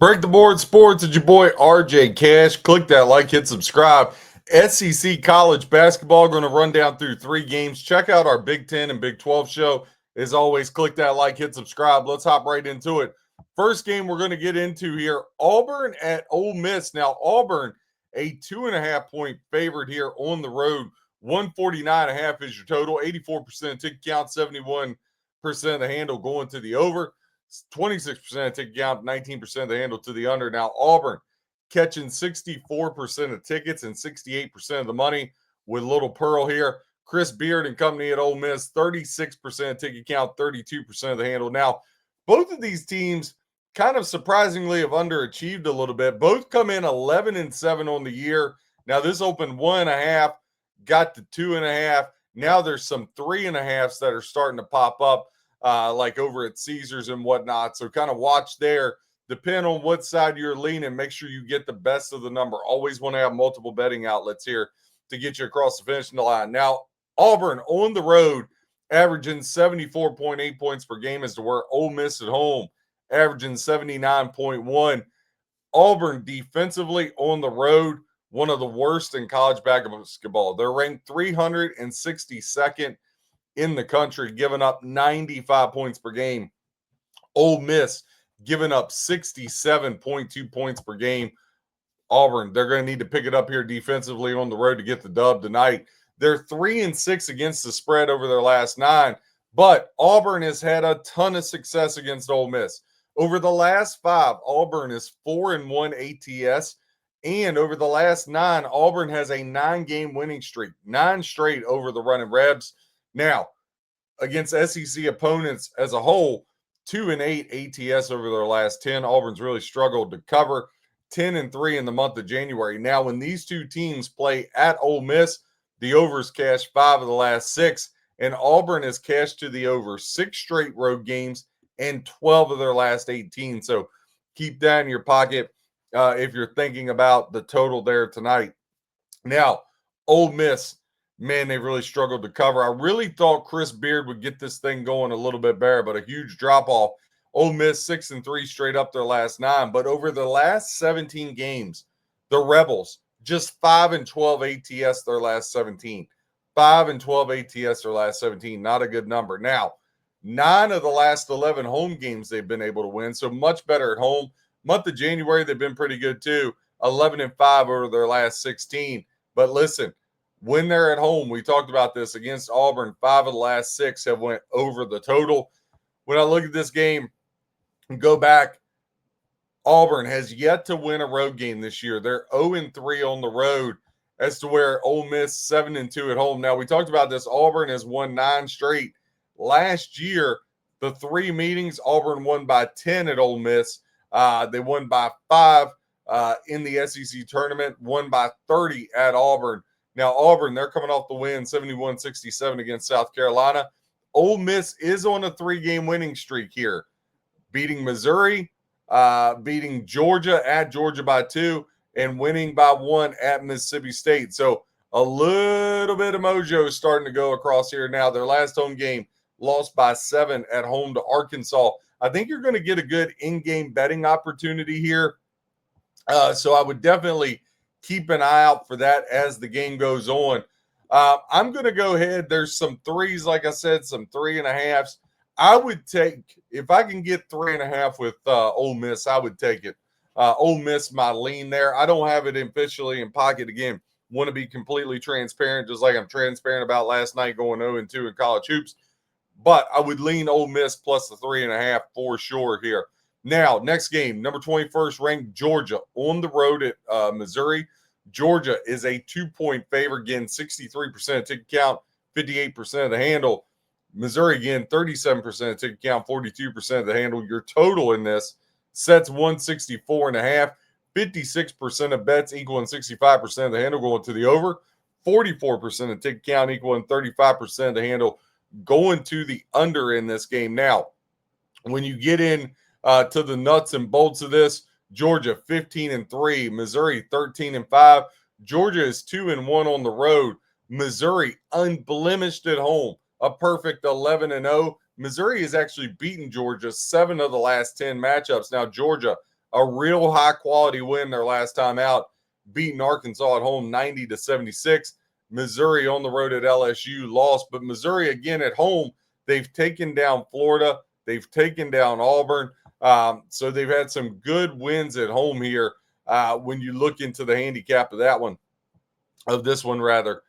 Break the board sports. It's your boy RJ Cash. Click that like, hit subscribe. SEC college basketball, going to run down through 3 games. Check out our Big 10 and Big 12 show. As always, click that like, hit subscribe. Let's hop right into it. First game we're going to get into here, Auburn at Ole Miss. Now, Auburn, a 2.5-point favorite here on the road. 149.5 is your total. 84% ticket count, 71% of the handle going to the over. 26% ticket count, 19% of the handle to the under. Now, Auburn catching 64% of tickets and 68% of the money with Little Pearl here. Chris Beard and company at Ole Miss, 36% ticket count, 32% of the handle. Now, both of these teams kind of surprisingly have underachieved a little bit. Both come in 11-7 on the year. Now, this opened 1.5, got to 2.5. Now there's some 3.5s that are starting to pop up. Like over at Caesars and whatnot. So kind of watch there. Depend on what side you're leaning. Make sure you get the best of the number. Always want to have multiple betting outlets here to get you across the finishing line. Now, Auburn on the road, averaging 74.8 points per game as to where Ole Miss at home, averaging 79.1. Auburn defensively on the road, one of the worst in college basketball. They're ranked 362nd in the country, giving up 95 points per game. Ole Miss giving up 67.2 points per game. Auburn, they're going to need to pick it up here defensively on the road to get the dub tonight. They're 3-6 against the spread over their last 9, but Auburn has had a ton of success against Ole Miss. Over the last 5, Auburn is 4-1 ATS, and over the last 9, Auburn has a 9-game winning streak, 9 straight over the Running Rebs. Now, against SEC opponents as a whole, 2-8 ATS over their last 10. Auburn's really struggled to cover. 10-3 in the month of January. Now, when these two teams play at Ole Miss, the overs cashed 5 of the last 6, and Auburn has cashed to the over 6 straight road games and 12 of their last 18. So keep that in your pocket if you're thinking about the total there tonight. Now, Ole Miss, man, they really struggled to cover. I really thought Chris Beard would get this thing going a little bit better, but a huge drop-off. Ole Miss 6-3 straight up their last 9. But over the last 17 games, the Rebels, just 5-12 ATS their last 17. 5-12 ATS their last 17. Not a good number. Now, 9 of the last 11 home games they've been able to win, so much better at home. Month of January, they've been pretty good too. 11-5 over their last 16. But listen, when they're at home, we talked about this against Auburn, 5 of the last 6 have went over the total. When I look at this game and go back, Auburn has yet to win a road game this year. They're 0-3 on the road as to where Ole Miss 7-2 at home. Now, we talked about this. Auburn has won 9 straight. Last year, the 3 meetings, Auburn won by 10 at Ole Miss. They won by 5 in the SEC tournament, won by 30 at Auburn. Now, Auburn, they're coming off the win, 71-67 against South Carolina. Ole Miss is on a 3-game winning streak here, beating Missouri, beating Georgia at Georgia by 2, and winning by 1 at Mississippi State. So a little bit of mojo is starting to go across here now. Their last home game lost by 7 at home to Arkansas. I think you're going to get a good in-game betting opportunity here. So I would definitely keep an eye out for that as the game goes on. I'm going to go ahead. There's some 3s, like I said, some 3.5s. I would take, if I can get 3.5 with Ole Miss, I would take it. Ole Miss, my lean there. I don't have it officially in pocket. Again, want to be completely transparent, just like I'm transparent about last night going 0-2 in college hoops. But I would lean Ole Miss plus the 3.5 for sure here. Now, next game, number 21st ranked Georgia on the road at Missouri. Georgia is a 2-point favorite, again, 63% ticket count, 58% of the handle. Missouri, again, 37% ticket count, 42% of the handle. Your total in this sets 164.5, 56% of bets equaling 65% of the handle going to the over, 44% of ticket count equaling 35% of the handle going to the under in this game. Now, when you get in to the nuts and bolts of this, Georgia 15-3, Missouri 13-5. Georgia is 2-1 on the road. Missouri unblemished at home, a perfect 11-0. Missouri has actually beaten Georgia 7 of the last 10 matchups. Now, Georgia a real high quality win their last time out, beating Arkansas at home 90-76. Missouri on the road at LSU lost, but Missouri again at home, they've taken down Florida, they've taken down Auburn. So they've had some good wins at home here when you look into the handicap of this one rather.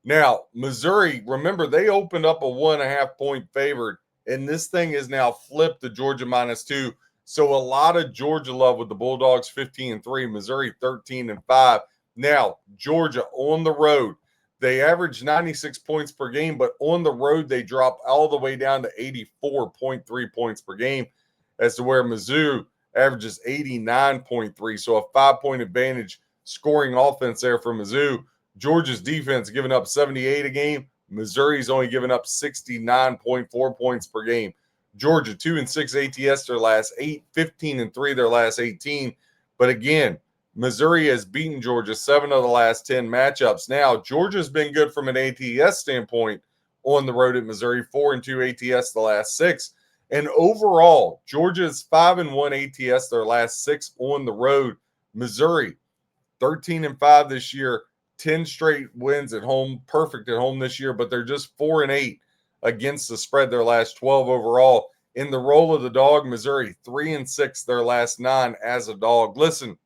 Now, Missouri, remember, they opened up a 1.5 point favorite, and this thing is now flipped to Georgia -2. So a lot of Georgia love with the Bulldogs 15-3, Missouri 13-5. Now, Georgia on the road, they average 96 points per game, but on the road, they drop all the way down to 84.3 points per game, as to where Mizzou averages 89.3. So a 5-point advantage scoring offense there for Mizzou. Georgia's defense giving up 78 a game. Missouri's only giving up 69.4 points per game. Georgia 2-6 ATS their last 8, 15-3 their last 18. But again, Missouri has beaten Georgia 7 of the last 10 matchups. Now, Georgia's been good from an ATS standpoint on the road at Missouri, 4-2 ATS the last 6. And overall, Georgia's 5-1 ATS their last 6 on the road. Missouri 13-5 this year, 10 straight wins at home, perfect at home this year, but they're just 4-8 against the spread their last 12 overall. In the role of the dog, Missouri 3-6 their last 9 as a dog. Listen,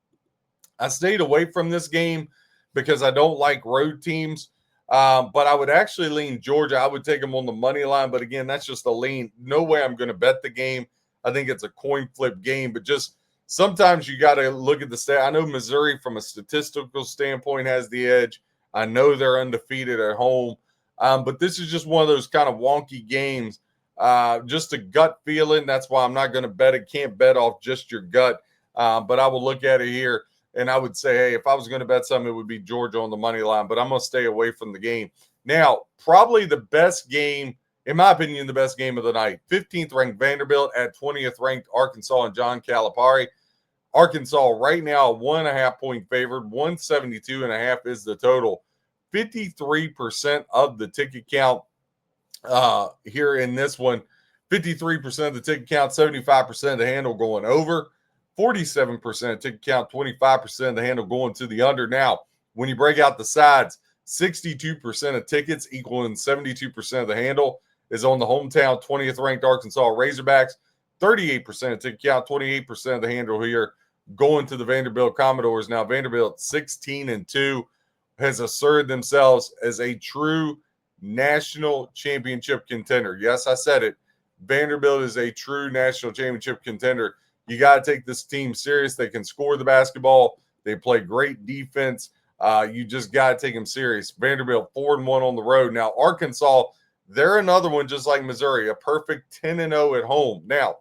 I stayed away from this game because I don't like road teams, but I would actually lean Georgia. I would take them on the money line, but again, that's just a lean. No way I'm going to bet the game. I think it's a coin flip game, but just sometimes you got to look at the stat. I know Missouri, from a statistical standpoint, has the edge. I know they're undefeated at home, but this is just one of those kind of wonky games. Just a gut feeling. That's why I'm not going to bet it. Can't bet off just your gut, but I will look at it here, and I would say, hey, if I was going to bet something, it would be Georgia on the money line, but I'm going to stay away from the game. Now, probably the best game, in my opinion, the best game of the night. 15th ranked Vanderbilt at 20th ranked Arkansas and John Calipari. Arkansas right now, 1.5 point favored, 172.5 is the total. 53% of the ticket count here in this one. 53% of the ticket count, 75% of the handle going over. 47% ticket count, 25% of the handle going to the under. Now, when you break out the sides, 62% of tickets equaling 72% of the handle is on the hometown 20th ranked Arkansas Razorbacks. 38% of ticket count, 28% of the handle here going to the Vanderbilt Commodores. Now, Vanderbilt 16-2 has asserted themselves as a true national championship contender. Yes, I said it. Vanderbilt is a true national championship contender. You got to take this team serious. They can score the basketball. They play great defense. You just got to take them serious. Vanderbilt 4-1 on the road. Now, Arkansas, they're another one just like Missouri, a perfect 10-0 at home. Now,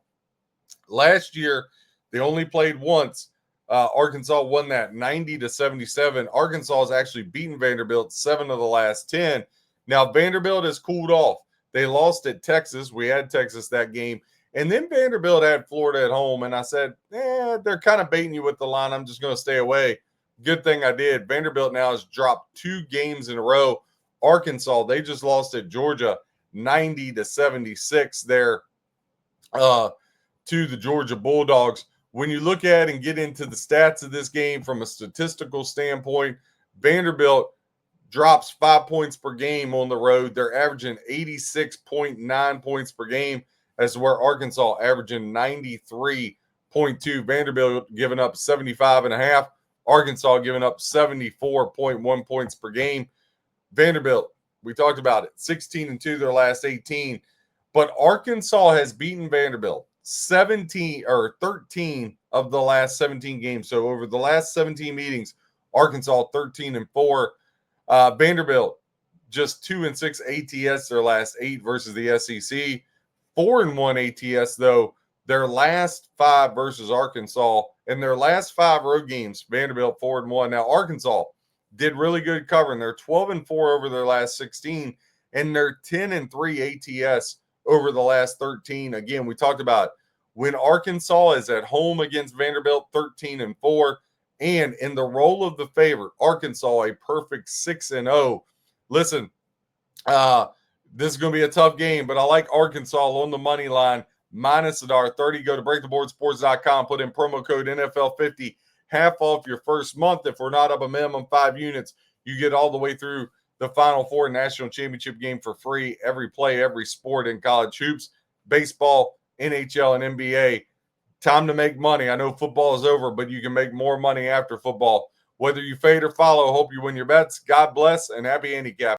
last year, they only played once. Arkansas won that 90-77. Arkansas has actually beaten Vanderbilt 7 of the last 10. Now, Vanderbilt has cooled off. They lost at Texas. We had Texas that game. And then Vanderbilt had Florida at home. And I said, they're kind of baiting you with the line. I'm just going to stay away. Good thing I did. Vanderbilt now has dropped 2 games in a row. Arkansas, they just lost at Georgia 90-76 there to the Georgia Bulldogs. When you look at and get into the stats of this game from a statistical standpoint, Vanderbilt drops 5 points per game on the road. They're averaging 86.9 points per game, as where Arkansas averaging 93.2. Vanderbilt giving up 75.5. Arkansas giving up 74.1 points per game. Vanderbilt, we talked about it, 16-2 their last 18. But Arkansas has beaten Vanderbilt 13 of the last 17 games. So over the last 17 meetings, Arkansas 13-4. Vanderbilt just 2-6 ATS their last 8 versus the SEC. 4-1 ATS though their last 5 versus Arkansas. In their last 5 road games, Vanderbilt 4-1. Now Arkansas did really good covering. They're 12-4 over their last 16, and they're 10-3 ATS over the last 13. Again, we talked about when Arkansas is at home against Vanderbilt, 13-4, and in the role of the favorite, Arkansas, a perfect 6-0. Listen, this is going to be a tough game, but I like Arkansas on the money line. minus $1.30. Go to breaktheboardsports.com, put in promo code NFL50, half off your first month. If we're not up a minimum 5 units, you get all the way through the Final Four national championship game for free. Every play, every sport in college hoops, baseball, NHL, and NBA. Time to make money. I know football is over, but you can make more money after football. Whether you fade or follow, hope you win your bets. God bless and happy handicap.